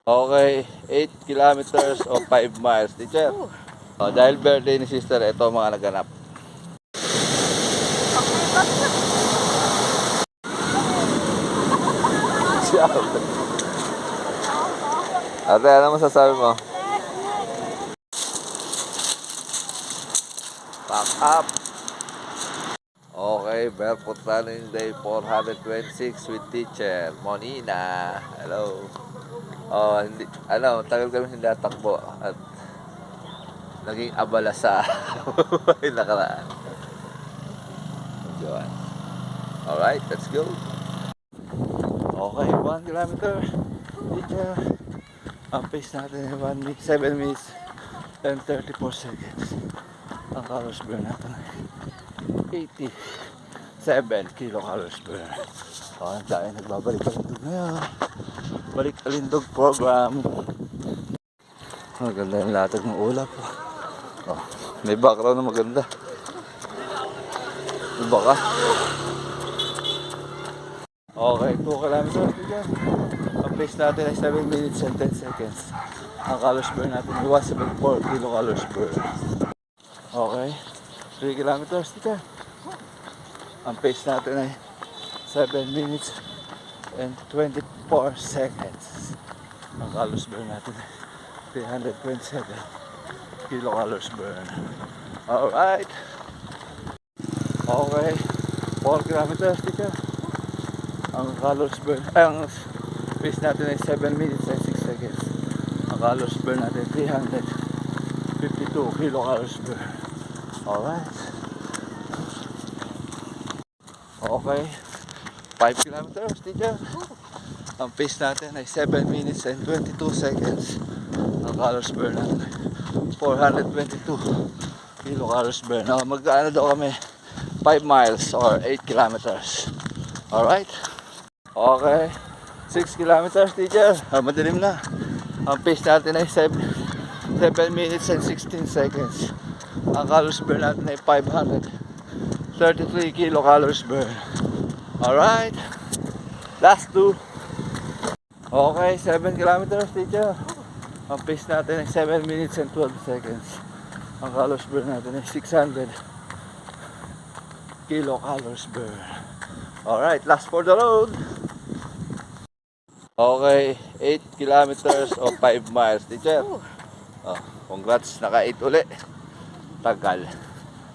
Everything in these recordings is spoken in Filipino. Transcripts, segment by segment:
Okay, 8 kilometers o 5 miles, teacher. Dahil birthday ni sister, ito ang mga naganap. Ate, ano masasabi mo? Pack up. Okay, barefoot running day 426 with teacher Monina. Hello. Tagal kami hindi natakbo at naging abala sa nakaraan. Yun. Alright, let's go. Okay, 1 kilometer. Teacher. Ang pace natin ay 7 minutes and 34 seconds. Ang calories burn natin ay 87 kilocalories burn. Ang tayo nagbabalik alindog ngayon. Balik alindog program. Ang ganda yung latag ng ulap. May background na maganda. Iba ka? Okay, 2 kilometers dyan. Ang pace natin ay 7 minutes and 10 seconds. Ang calories burn natin ay 174 kilocalories burn. Okay, 3 kilometers dito. Ang pace natin ay 7 minutes and 24 seconds. Ang calories burn natin ay 327 kilocalories burn. Alright. Okay, 4 kilometers dito. Ang calories burn, ang pace natin ay 7 minutes and 6 seconds. Ang calories burn natin 352 kilocalories burn. Alright. Okay. 5 kilometers, teacher. Ang pace natin ay 7 minutes and 22 seconds. Ang calories burn natin ay 422 kilocalories burn. Magkaano daw kami? 5 miles or 8 kilometers. Alright. Okay. 6 kilometers, teacher. Madilim na. Ang pace natin ay 7 minutes and 16 seconds. Ang calories burn natin ay 533 kilocalories burn. Alright. Last 2. Okay, 7 kilometers, teacher. Ang pace natin ay 7 minutes and 12 seconds. Ang calories burn natin ay 600 kilocalories burn. Alright, last for the road. Okay, 8 kilometers o 5 miles, teacher. Congrats, naka-8 uli.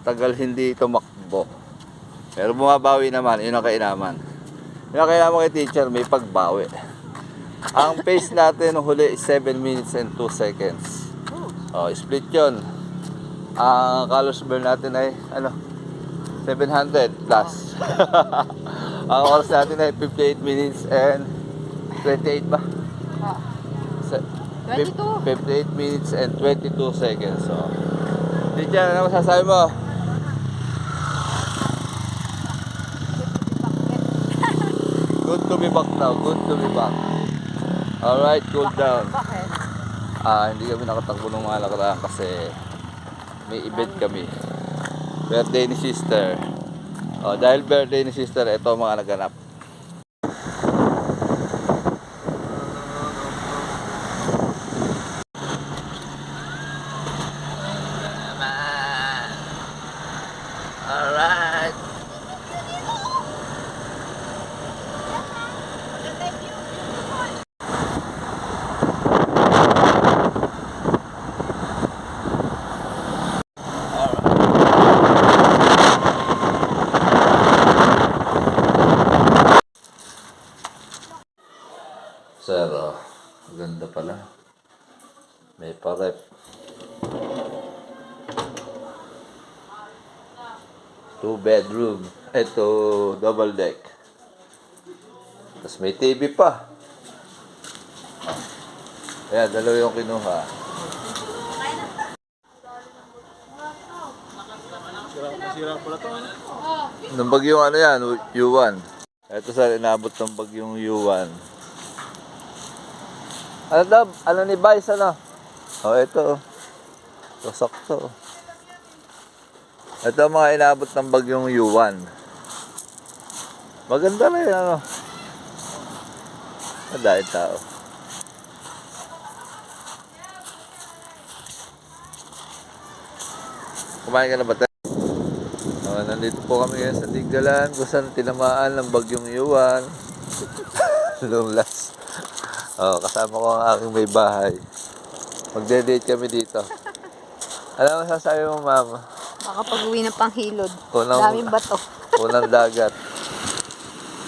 Tagal hindi tumakbo. Pero bumabawi naman, yun ang kainaman. Yun ang kainaman kay teacher, may pagbawi. Ang pace natin nung huli is 7 minutes and 2 seconds. Split yun. Ang calories burn natin ay 700 plus. Ang oras natin ay 58 minutes and 28 ba? 22. 58 minutes and 22 seconds. So, teacher, ano masasabi mo? Good to be back now. Good to be back. Alright, cool down. Bakit? Hindi kami nakatakbo ng mga nakaraan kasi may event kami. Birthday ni sister. Dahil birthday ni sister, ito ang mga naganap. Alright. Sir, maganda pala. May pa-rep. 2 bedroom. Ito, double deck. Tapos may TV pa. Ayan, dalawa yung kinuha. Sira pala to. Nung bagyong ano yan, U1. Ito sa inabot ng bagyong U1. Ano daw? Ano ni Vice, ano? Ito. Ito, sakto. Ito ang mga inabot ng bagyong U1. Maganda na yun, ano? Madahil tao. Kumain ka na ba tayo? Nandito po kami ngayon sa Tigdalan kung saan tinamaan ng bagyong Yuan. Lumlas. Kasama ko ang aking may bahay. Magde-date kami dito. Ano ang sasabi mo, ma'am? Baka pag-uwi ng panghilod. Unang- Daming bato. Unang dagat.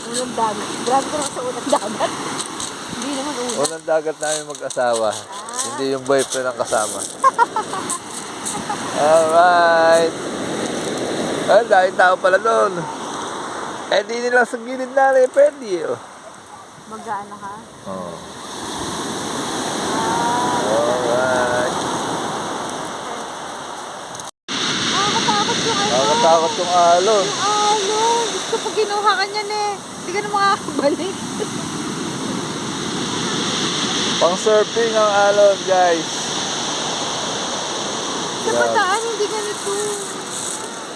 Unang dagat. Grabe ka naman sa unang dagat. Hindi naman unang. Unang dagat namin mag-asawa. Hindi yung boyfriend ang kasama. Alright. Ay, dahil tao pala doon. Eh, di nila sa gilid na rin. Pwede, oh. Mag-ano ka? Oh. Alright. Nakakatakot yung ano. Nakakatakot yung alon. Yung alon. Gusto ko kinuha ka niyan eh. Hindi ka na makakabalik. Pang surfing ang alon, guys. Sa Bataan, hindi ganito.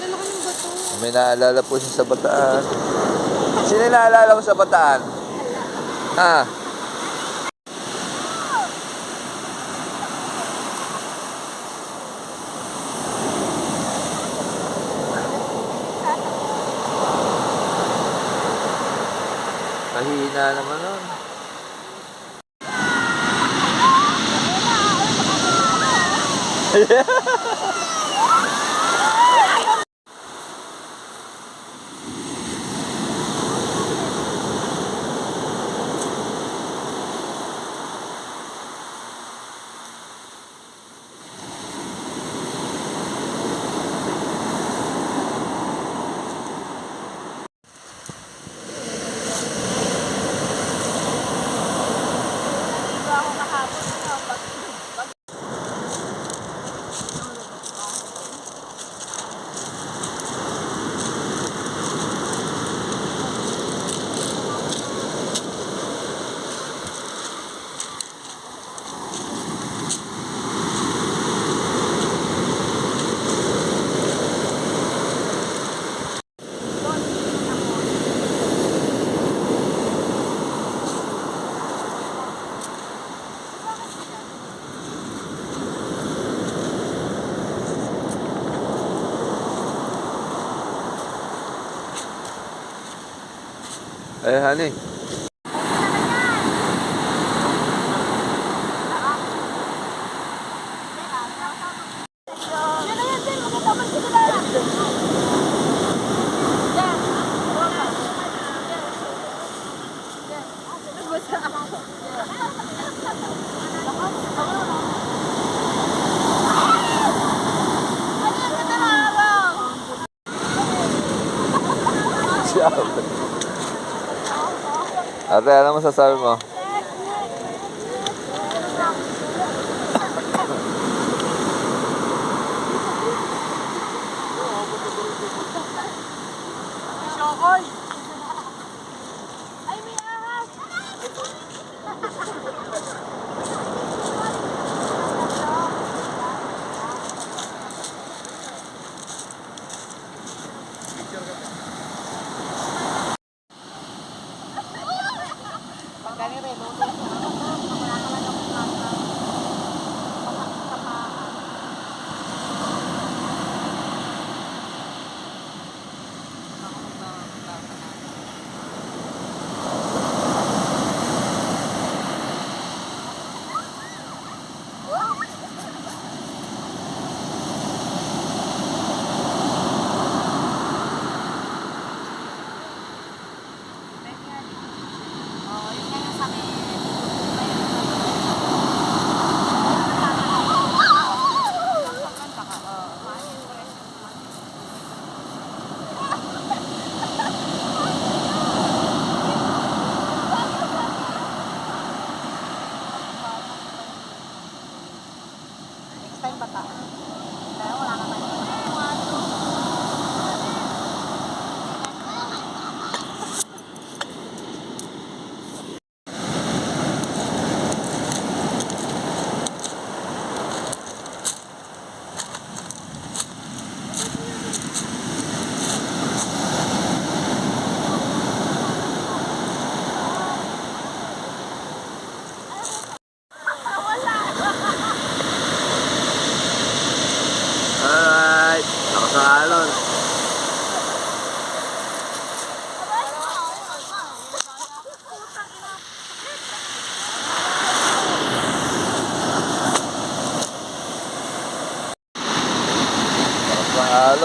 Lalaki ng bato. May naalala po siya sa Bataan. Sino yung naalala mo sa Bataan? Ah. Kahina naman nun. Eh, honey. Ate, ano masasabi mo?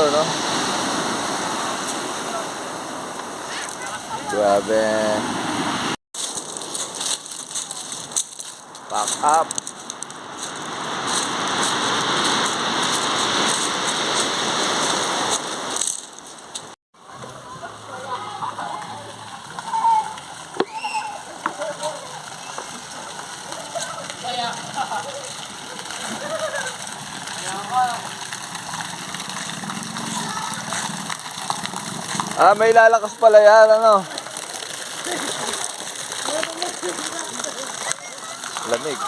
motor, no? Grabe. Back up. Ah, may lalakas pala yan, ano? Lamig.